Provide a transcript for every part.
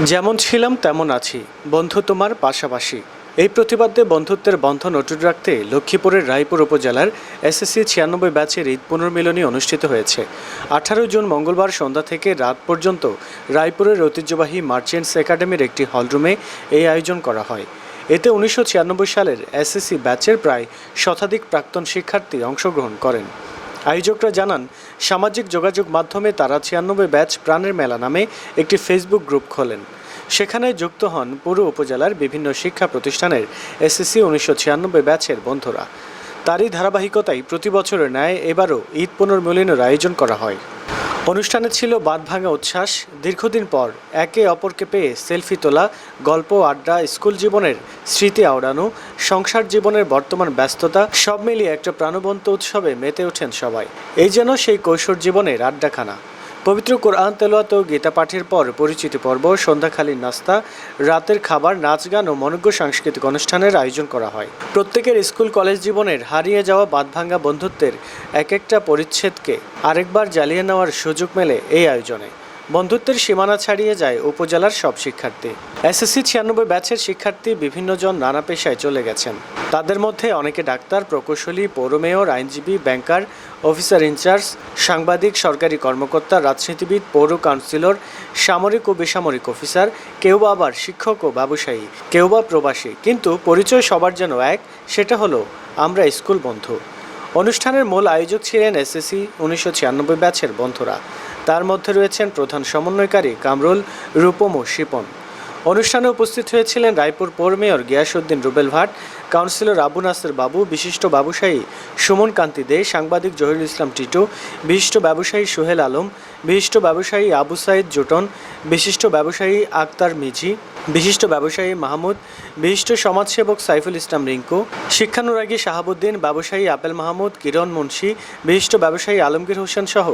যেমন ছিলাম তেমন আছি, বন্ধু তোমার পাশাপাশি। এই প্রতিবাদে বন্ধুত্বের বন্ধন অটুট রাখতে লক্ষ্মীপুরের রায়পুর উপজেলার এসএসসি 96 ব্যাচের ঈদ পুনর্মিলনী অনুষ্ঠিত হয়েছে। 18 জুন মঙ্গলবার সন্ধ্যা থেকে রাত পর্যন্ত রায়পুরের ঐতিহ্যবাহী মার্চেন্টস একাডেমির একটি হলরুমে এই আয়োজন করা হয়। এতে 1996 সালের এসএসসি ব্যাচের প্রায় শতাধিক প্রাক্তন শিক্ষার্থী অংশগ্রহণ করেন। আয়োজকরা জানান, সামাজিক যোগাযোগ মাধ্যমে তারা 96 ব্যাচ প্রাণের মেলা নামে একটি ফেসবুক গ্রুপ খোলেন। সেখানে যুক্ত হন পুরো উপজেলার বিভিন্ন শিক্ষা প্রতিষ্ঠানের এসএসসি 1996 ব্যাচের বন্ধুরা। তারই ধারাবাহিকতায় প্রতি বছরের ন্যায় এবারও ঈদ পুনর্মিলনের আয়োজন করা হয়। অনুষ্ঠানে ছিল বাঁধভাঙা উচ্ছ্বাস, দীর্ঘদিন পর একে অপরকে পেয়ে সেলফি তোলা, গল্প আড্ডা, স্কুল জীবনের স্মৃতি আওড়ানো, সংসার জীবনের বর্তমান ব্যস্ততা, সব মিলিয়ে একটা প্রাণবন্ত উৎসবে মেতে ওঠেন সবাই। এই যেন সেই কৈশোর জীবনের আড্ডাখানা। পবিত্র কোরআন তেলাওয়াত ও গীতা পাঠের পর পরিচিতি পর্ব, সন্ধ্যাকালীন নাস্তা, রাতের খাবার, নাচ গান ও মনোজ্ঞ সাংস্কৃতিক অনুষ্ঠানের আয়োজন করা হয়। প্রত্যেকের স্কুল কলেজ জীবনের হারিয়ে যাওয়া বাঁধভাঙা বন্ধুত্বের এক একটা পরিচ্ছেদকে আরেকবার জ্বালিয়ে নেওয়ার সুযোগ মেলে এই আয়োজনে। বন্ধুত্বের সীমানা ছাড়িয়ে যায় উপজেলার সব শিক্ষার্থী। এসএসসি 96 ব্যাচের শিক্ষার্থী বিভিন্নজন নানা পেশায় চলে গেছেন। তাদের মধ্যে অনেকে ডাক্তার, প্রকৌশলী, পৌর মেয়র, আইনজীবী, ব্যাংকার, অফিসার ইনচার্জ, সাংবাদিক, সরকারি কর্মকর্তা, রাজনীতিবিদ, পৌর কাউন্সিলর, সামরিক ও বেসামরিক অফিসার, কেউ বা আবার শিক্ষক ও ব্যবসায়ী, কেউ বা প্রবাসী। কিন্তু পরিচয় সবার যেন এক, সেটা হলো আমরা স্কুল বন্ধু। অনুষ্ঠানের মূল আয়োজক ছিলেন এসএসসি 1996 ব্যাচের বন্ধুরা। তার মধ্যে রয়েছেন প্রধান সমন্বয়কারী কামরুল, রূপম ও শিপন। অনুষ্ঠানে উপস্থিত হয়েছিলেন রায়পুর পৌর মেয়র গিয়াসউদ্দিন রুবেল ভাট, কাউন্সিলর আবু নাসের বাবু, বিশিষ্ট ব্যবসায়ী সুমন কান্তি দে, সাংবাদিক জহিরুল ইসলাম টিটু, বিশিষ্ট ব্যবসায়ী সোহেল আলম, বিশিষ্ট ব্যবসায়ী আবু সাইদ জুটন, বিশিষ্ট ব্যবসায়ী আক্তার মিজি, বিশিষ্ট ব্যবসায়ী মাহমুদ, বিশিষ্ট সমাজসেবক সাইফুল ইসলাম রিঙ্কু, শিক্ষানুরাগী শাহাবুদ্দিন, ব্যবসায়ী আপেল মাহমুদ, কিরণ মুন্সি, বিশিষ্ট ব্যবসায়ী আলমগীর হোসেন সহ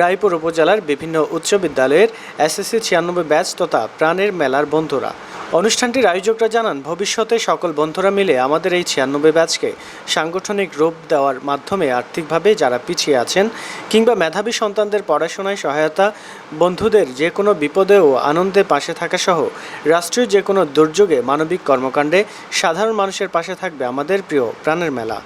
রায়পুর উপজেলার বিভিন্ন উচ্চ বিদ্যালয়ের এসএসসি 96 ব্যাচ তথা প্রাণের মেলার বন্ধুরা। অনুষ্ঠানটির আয়োজকরা জানান, ভবিষ্যতে সকল বন্ধুরা মিলে আমাদের এই 96 ব্যাচকে সাংগঠনিক রূপ দেওয়ার মাধ্যমে আর্থিকভাবে যারা পিছিয়ে আছেন কিংবা মেধাবী সন্তানদের পড়াশোনায় সহায়তা, বন্ধুদের যে কোনো বিপদে ও আনন্দে পাশে থাকা সহ রাষ্ট্রীয় যে কোনো দুর্যোগে মানবিক কর্মকাণ্ডে সাধারণ মানুষের পাশে থাকবে আমাদের প্রিয় প্রাণের মেলা।